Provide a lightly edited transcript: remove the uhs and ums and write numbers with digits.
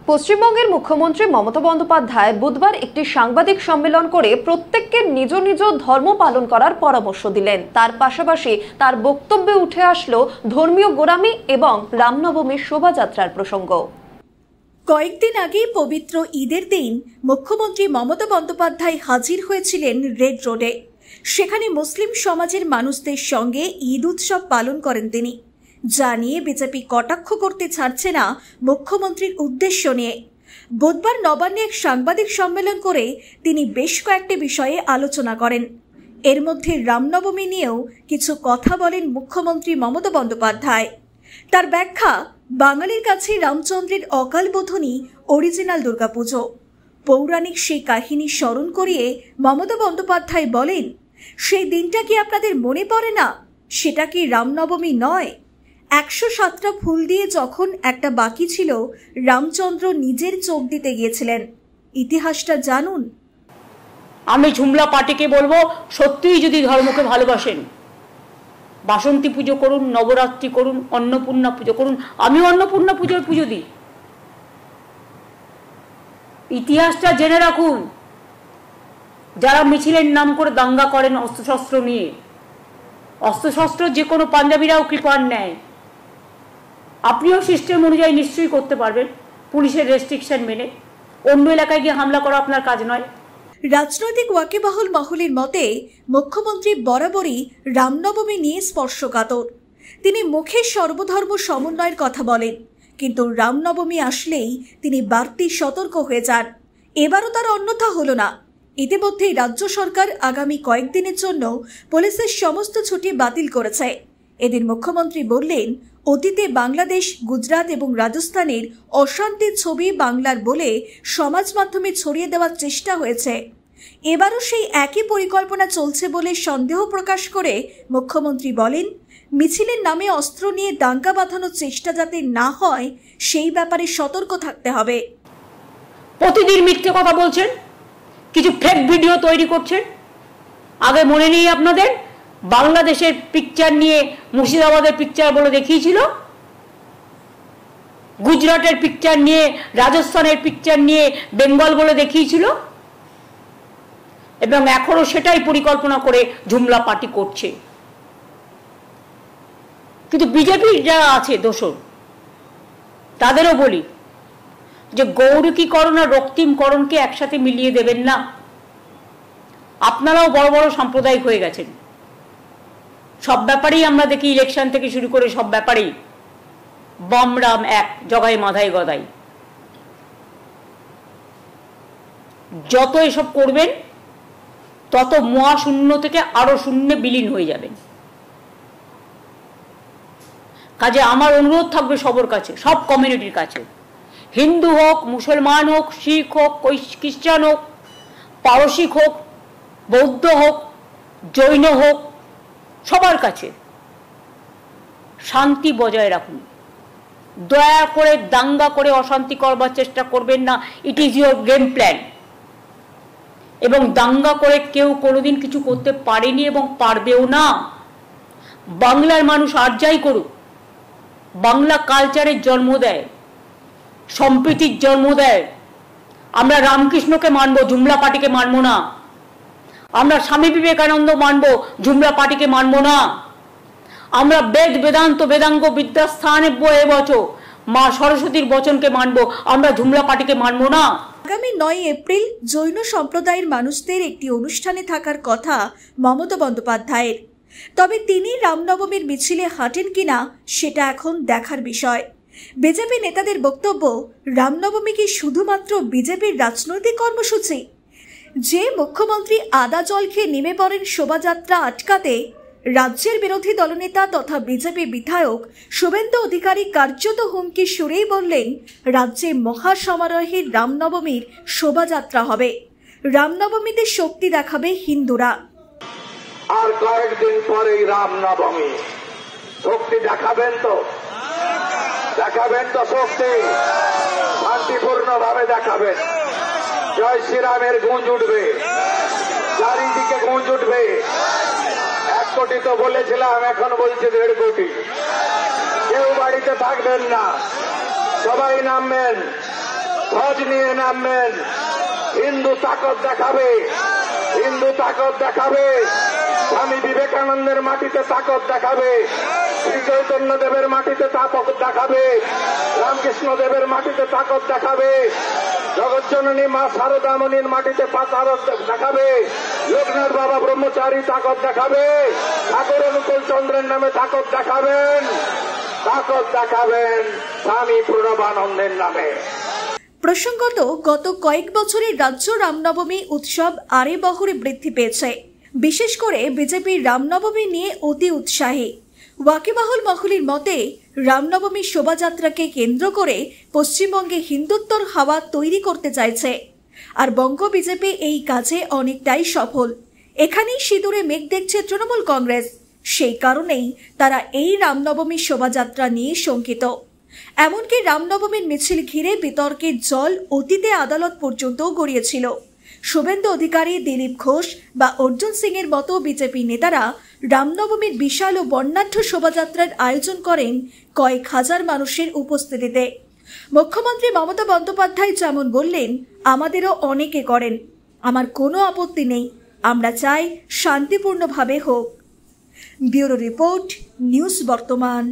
পশ্চিমবঙ্গের মুখ্যমন্ত্রী মমতা বন্দ্যোপাধ্যায় বুধবার একটি সাংবাদিক সম্মেলন করে প্রত্যেককে নিজ নিজ ধর্ম পালন করার পরামর্শ দিলেন। তার পাশাপাশি তার বক্তব্যে উঠে আসলো ধর্মীয় গোঁড়ামি এবং রামনবমীর শোভাযাত্রার প্রসঙ্গ। কয়েকদিন আগে পবিত্র ঈদের দিন মুখ্যমন্ত্রী মমতা বন্দ্যোপাধ্যায় হাজির হয়েছিলেন রেড রোডে। সেখানে মুসলিম সমাজের মানুষদের সঙ্গে ঈদ উৎসব পালন করেন তিনি, যা নিয়ে বিজেপি কটাক্ষ করতে ছাড়ছে না মুখ্যমন্ত্রীর উদ্দেশ্য নিয়ে। বুধবার নবান্নে এক সাংবাদিক সম্মেলন করে তিনি বেশ কয়েকটি বিষয়ে আলোচনা করেন। এর মধ্যে রামনবমী নিয়েও কিছু কথা বলেন মুখ্যমন্ত্রী মমতা বন্দ্যোপাধ্যায়। তার ব্যাখ্যা, বাঙালির কাছে রামচন্দ্রের অকাল বোধনই অরিজিনাল দুর্গাপুজো। পৌরাণিক সেই কাহিনী স্মরণ করিয়ে মমতা বন্দ্যোপাধ্যায় বলেন, সেই দিনটা কি আপনাদের মনে পড়ে না? সেটা কি রামনবমী নয়? 107টা ফুল দিয়ে যখন একটা বাকি ছিল, রামচন্দ্র নিজের চোখ দিতে গিয়েছিলেন। ইতিহাসটা জানুন। আমি ঝুমলা পার্টিকে বলবো, সত্যিই যদি ধর্মকে ভালোবাসেন, বাসন্তী পুজো করুন, নবরাত্রি করুন, অন্নপূর্ণা পুজো করুন। আমি অন্নপূর্ণা পুজোর পুজো দিই। ইতিহাসটা জেনে রাখুন। যারা মিছিলের নাম করে দাঙ্গা করেন অস্ত্রশস্ত্র নিয়ে, অস্ত্রশস্ত্র যে কোনো পাঞ্জাবিরাও কৃপার নেয়। আপনিও সিস্টেম অনুযায়ী নিশ্চয়ই করতে পারবেন, পুলিশের রেস্ট্রিকশন মেনে। অন্য এলাকায় গিয়ে হামলা করা আপনার কাজ নয়। রাজনৈতিক ওয়াকিবহাল মহলের মতে মুখ্যমন্ত্রী বরাবরই রামনবমী নিয়ে স্পর্শকাতর। তিনি মুখে সর্বধর্ম সমন্বয়ের কথা বলেন, কিন্তু রামনবমী আসলেই তিনি বাড়তি সতর্ক হয়ে যান। এবারও তার অন্যথা হলো না। ইতিমধ্যেই রাজ্য সরকার আগামী কয়েকদিনের জন্য পুলিশের সমস্ত ছুটি বাতিল করেছে। এদিন মুখ্যমন্ত্রী বললেন, অতীতে বাংলাদেশ, গুজরাট এবং রাজস্থানের অশান্তির ছবি বাংলার বলে সমাজ মাধ্যমে ছড়িয়ে দেওয়ার চেষ্টা হয়েছে। এবারও সেই একই পরিকল্পনা চলছে বলে সন্দেহ প্রকাশ করে মুখ্যমন্ত্রী বলেন, মিছিলের নামে অস্ত্র নিয়ে দাঙ্গা বাঁধানোর চেষ্টা যাতে না হয় সেই ব্যাপারে সতর্ক থাকতে হবে। প্রতিদিন মিথ্যে কথা বলছেন, কিছু ফেক ভিডিও তৈরি করছেন। আগে মনে নেই আপনাদের, বাংলাদেশের পিকচার নিয়ে মুর্শিদাবাদের পিকচার বলে দেখিয়েছিল, গুজরাটের পিকচার নিয়ে, রাজস্থানের পিকচার নিয়ে বেঙ্গল বলে দেখিয়েছিল, এবং এখনো সেটাই পরিকল্পনা করে ঝুমলা পার্টি করছে। কিন্তু বিজেপি যারা আছে দোসর, তাদেরও বলি যে গৌরীকরণ আর রক্তিমকরণকে একসাথে মিলিয়ে দেবেন না। আপনারাও বড় বড় সাম্প্রদায়িক হয়ে গেছেন। সব ব্যাপারেই আমরা দেখি, ইলেকশন থেকে শুরু করে সব ব্যাপারেই বামরাম এক, জগাই মাধাই গদাই। যত এসব করবেন তত মহাশূন্য থেকে আরো শূন্যে বিলীন হয়ে যাবেন। কাজে আমার অনুরোধ থাকবে সবার কাছে, সব কমিউনিটির কাছে, হিন্দু হোক, মুসলমান হোক, শিখ হোক, খ্রিস্টান হোক, পারসিক হোক, বৌদ্ধ হোক, জৈন হোক, সবার কাছে শান্তি বজায় রাখুন। দয়া করে দাঙ্গা করে অশান্তি করবার চেষ্টা করবেন না। It is your game plan. এবং দাঙ্গা করে কেউ কোনোদিন কিছু করতে পারেনি এবং পারবেও না। বাংলার মানুষ আর যাই করুক, বাংলা কালচারের জন্ম দেয়, সম্প্রীতির জন্ম দেয়। আমরা রামকৃষ্ণকে মানবো, ঝুমলা পার্টিকে মানবো না। আমরা স্বামী বিবেকানন্দ মানবো, ঝুমলা পার্টিকে মানবো না। আমরা বেদ, বেদান্ত, বেদাঙ্গ, বিদ্যাস্থানে বয়ে বচো মা সরস্বতীর বচনকে মানবো, আমরা ঝুমলা পার্টিকে মানবো না। আগামী 9 এপ্রিল জৈন সম্প্রদায়ের মানুষদের একটি অনুষ্ঠানে থাকার কথা মমতা বন্দ্যোপাধ্যায়ের। তবে তিনি রামনবমীর মিছিলে হাঁটেন কিনা সেটা এখন দেখার বিষয়। বিজেপি নেতাদের বক্তব্য, রামনবমী কি শুধুমাত্র বিজেপির রাজনৈতিক কর্মসূচি? যে মুখ্যমন্ত্রী আদা জল খেয়ে নেমে পড়েন শোভাযাত্রা আটকাতে, রাজ্যের বিরোধী দলনেতা তথা বিজেপি বিধায়ক শুভেন্দু অধিকারী কার্যত হুমকি সুরেই বললেন, রাজ্যে মহাসমারোহে রামনবমীর শোভাযাত্রা হবে। রামনবমীতে শক্তি দেখাবে হিন্দুরা। আর কয়েকদিন পরেই রামনবমী। শক্তি দেখাবেন তো? দেখাবেন তো শক্তি? শান্তিপূর্ণ ভাবে দেখাবেন। জয় শ্রীরামের গুঞ্জ উঠবে, চারিদিকে গুঞ্জ উঠবে। 1 কোটি তো বলেছিলাম, এখন বলছি 1.5 কোটি। কেউ বাড়িতে থাকবেন না, সবাই নামবেন। ধ্বজ নিয়ে নামবেন, হিন্দু তাকত দেখাবে, হিন্দু তাকত দেখাবে, স্বামী বিবেকানন্দের মাটিতে তাকত দেখাবে, শ্রী চৈতন্য দেবের মাটিতে তাকত দেখাবে, রামকৃষ্ণ দেবের মাটিতে তাকত দেখাবে, জগজ্জননী মা শারদামণির মাটিতে তাকত দেখাবে, লোকনাথ বাবা ব্রহ্মচারী তাকত দেখাবে, ঠাকুর অনুকূল চন্দ্রের নামে তাকত দেখাবেন, তাকত দেখাবেন স্বামী প্রণবানন্দের নামে। প্রসঙ্গত গত কয়েক বছরে রাজ্য রামনবমী উৎসব আরে বহরে বৃদ্ধি পেয়েছে। বিশেষ করে বিজেপির রামনবমী নিয়ে অতি উৎসাহী। ওয়াকিবহাল মহলের মতে রামনবমী শোভাযাত্রাকে কেন্দ্র করে পশ্চিমবঙ্গে হিন্দুত্বর হাওয়া তৈরি করতে চাইছে, আর বঙ্গ বিজেপি এই কাজে অনেকটাই সফল। এখানেই সিঁদুরে মেঘ দেখছে তৃণমূল কংগ্রেস। সেই কারণেই তারা এই রামনবমী শোভাযাত্রা নিয়ে শঙ্কিত। এমনকি রামনবমীর মিছিল ঘিরে বিতর্কের জল অতীতে আদালত পর্যন্ত গড়িয়েছিল। শুভেন্দু অধিকারী, দিলীপ ঘোষ বা অর্জুন সিং এর মতো বিজেপি নেতারা রামনবমীর বিশাল ও বর্ণাঢ্য শোভাযাত্রার আয়োজন করেন কয়েক হাজার মানুষের উপস্থিতিতে। মুখ্যমন্ত্রী মমতা বন্দ্যোপাধ্যায় যেমন বললেন, আমাদেরও অনেকে করেন, আমার কোনো আপত্তি নেই, আমরা চাই শান্তিপূর্ণভাবে হোক। ব্যুরো রিপোর্ট, নিউজ বর্তমান।